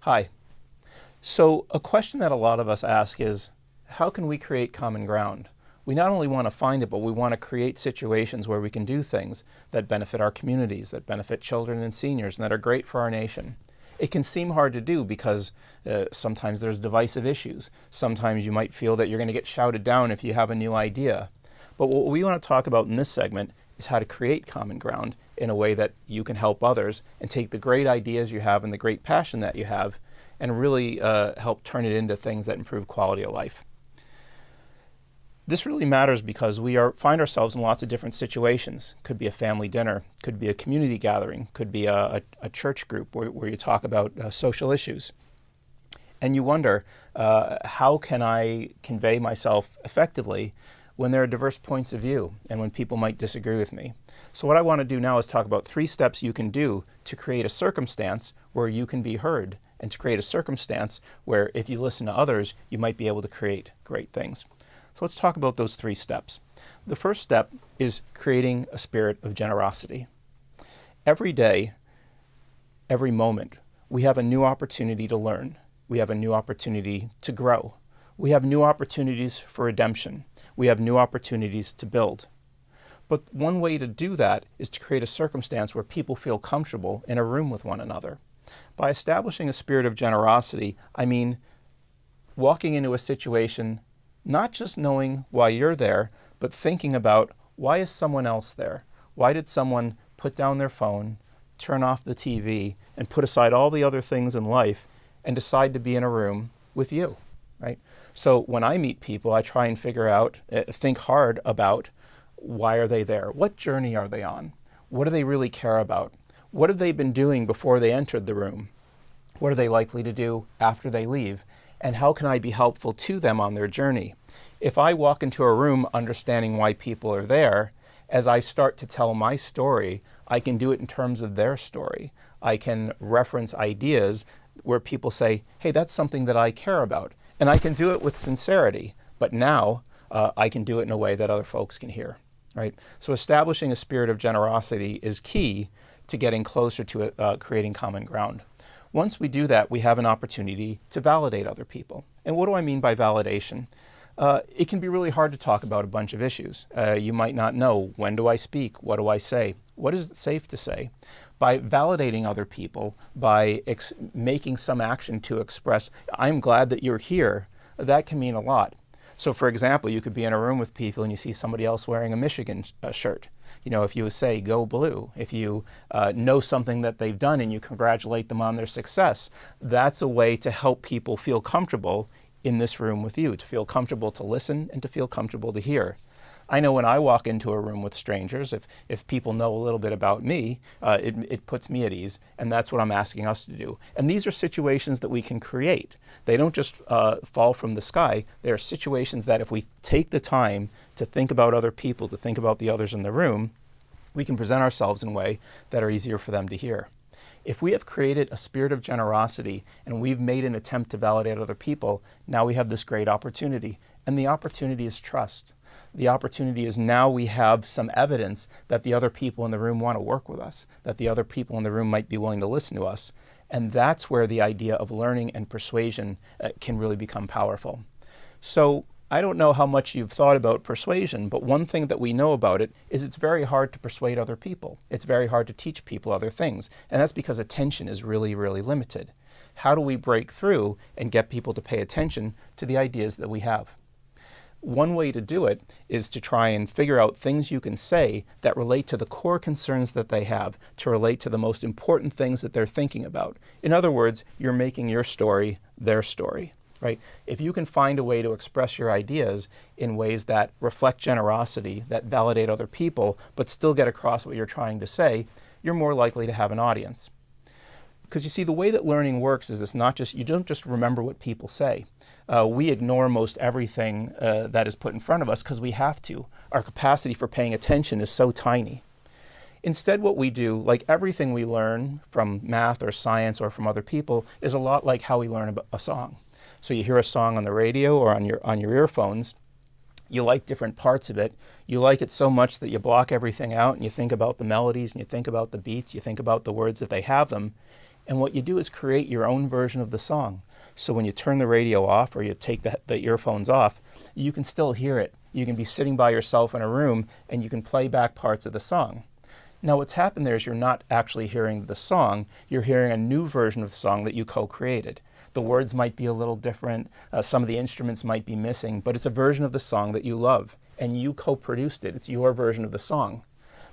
Hi. So a question that a lot of us ask is, how can we create common ground? We not only want to find it, but we want to create situations where we can do things that benefit our communities, that benefit children and seniors, and that are great for our nation. It can seem hard to do because sometimes there's divisive issues. Sometimes you might feel that you're going to get shouted down if you have a new idea. But what we want to talk about in this segment is how to create common ground in a way that you can help others and take the great ideas you have and the great passion that you have and really help turn it into things that improve quality of life. This really matters because we find ourselves in lots of different situations. Could be a family dinner, could be a community gathering, could be a church group where you talk about social issues. And you wonder, how can I convey myself effectively when there are diverse points of view and when people might disagree with me? So what I want to do now is talk about 3 steps you can do to create a circumstance where you can be heard and to create a circumstance where if you listen to others, you might be able to create great things. So let's talk about those 3 steps. The first step is creating a spirit of generosity. Every day, every moment, we have a new opportunity to learn. We have a new opportunity to grow. We have new opportunities for redemption. We have new opportunities to build. But one way to do that is to create a circumstance where people feel comfortable in a room with one another. By establishing a spirit of generosity, I mean walking into a situation not just knowing why you're there, but thinking about, why is someone else there? Why did someone put down their phone, turn off the TV, and put aside all the other things in life and decide to be in a room with you, right? So when I meet people, I try and figure out, think hard about, why are they there? What journey are they on? What do they really care about? What have they been doing before they entered the room? What are they likely to do after they leave? And how can I be helpful to them on their journey? If I walk into a room understanding why people are there, as I start to tell my story, I can do it in terms of their story. I can reference ideas where people say, hey, that's something that I care about. And I can do it with sincerity, but now I can do it in a way that other folks can hear, right? So establishing a spirit of generosity is key to getting closer to creating common ground. Once we do that, we have an opportunity to validate other people. And what do I mean by validation? It can be really hard to talk about a bunch of issues. You might not know, when do I speak? What do I say? What is safe to say? By validating other people, by making some action to express, I'm glad that you're here, that can mean a lot. So for example, you could be in a room with people and you see somebody else wearing a Michigan shirt. You know, if you say, go blue, if you know something that they've done and you congratulate them on their success, that's a way to help people feel comfortable in this room with you, to feel comfortable to listen and to feel comfortable to hear. I know when I walk into a room with strangers, if people know a little bit about me, it puts me at ease, and that's what I'm asking us to do. And these are situations that we can create. They don't just fall from the sky. They are situations that if we take the time to think about other people, to think about the others in the room, we can present ourselves in a way that are easier for them to hear. If we have created a spirit of generosity and we've made an attempt to validate other people, now we have this great opportunity. And the opportunity is trust. The opportunity is now we have some evidence that the other people in the room want to work with us, that the other people in the room might be willing to listen to us. And that's where the idea of learning and persuasion can really become powerful. So I don't know how much you've thought about persuasion, but one thing that we know about it is it's very hard to persuade other people. It's very hard to teach people other things. And that's because attention is really, really limited. How do we break through and get people to pay attention to the ideas that we have? One way to do it is to try and figure out things you can say that relate to the core concerns that they have, to relate to the most important things that they're thinking about. In other words, you're making your story their story, right? If you can find a way to express your ideas in ways that reflect generosity, that validate other people, but still get across what you're trying to say, you're more likely to have an audience. Because you see, the way that learning works is it's not just, you don't just remember what people say. We ignore most everything that is put in front of us because we have to. Our capacity for paying attention is so tiny. Instead, what we do, like everything we learn from math or science or from other people, is a lot like how we learn a song. So you hear a song on the radio or on your earphones. You like different parts of it. You like it so much that you block everything out and you think about the melodies and you think about the beats, you think about the words that they have them. And what you do is create your own version of the song. So when you turn the radio off or you take the earphones off, you can still hear it. You can be sitting by yourself in a room and you can play back parts of the song. Now what's happened there is you're not actually hearing the song, you're hearing a new version of the song that you co-created. The words might be a little different, some of the instruments might be missing, but it's a version of the song that you love, and you co-produced it. It's your version of the song.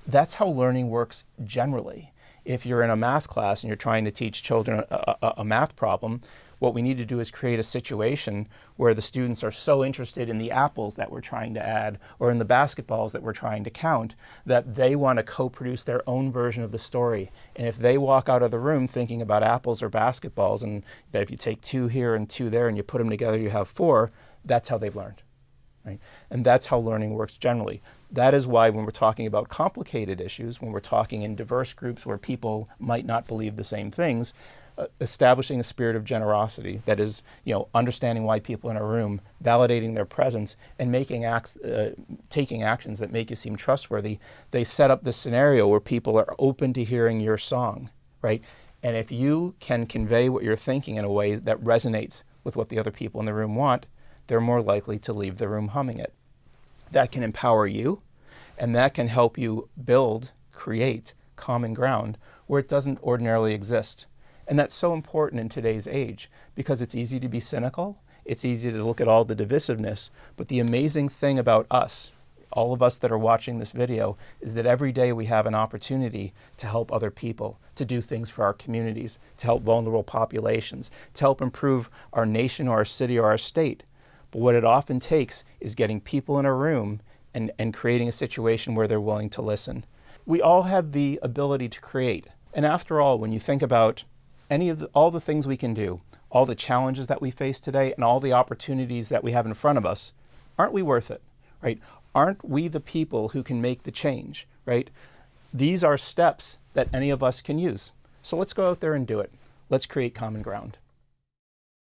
That's how learning works generally. If you're in a math class and you're trying to teach children a math problem, what we need to do is create a situation where the students are so interested in the apples that we're trying to add or in the basketballs that we're trying to count that they want to co-produce their own version of the story. And if they walk out of the room thinking about apples or basketballs, and that if you take 2 here and 2 there and you put them together you have 4, that's how they've learned. Right? And that's how learning works generally. That is why when we're talking about complicated issues, when we're talking in diverse groups where people might not believe the same things, establishing a spirit of generosity, that is, understanding why people in a room, validating their presence, and taking actions that make you seem trustworthy, they set up this scenario where people are open to hearing your song, right? And if you can convey what you're thinking in a way that resonates with what the other people in the room want, they're more likely to leave the room humming it. That can empower you, and that can help you create common ground where it doesn't ordinarily exist. And that's so important in today's age because it's easy to be cynical, it's easy to look at all the divisiveness, but the amazing thing about us, all of us that are watching this video, is that every day we have an opportunity to help other people, to do things for our communities, to help vulnerable populations, to help improve our nation or our city or our state. But what it often takes is getting people in a room and creating a situation where they're willing to listen. We all have the ability to create. And after all, when you think about all the things we can do, all the challenges that we face today, and all the opportunities that we have in front of us, aren't we worth it, right? Aren't we the people who can make the change, right? These are steps that any of us can use. So let's go out there and do it. Let's create common ground.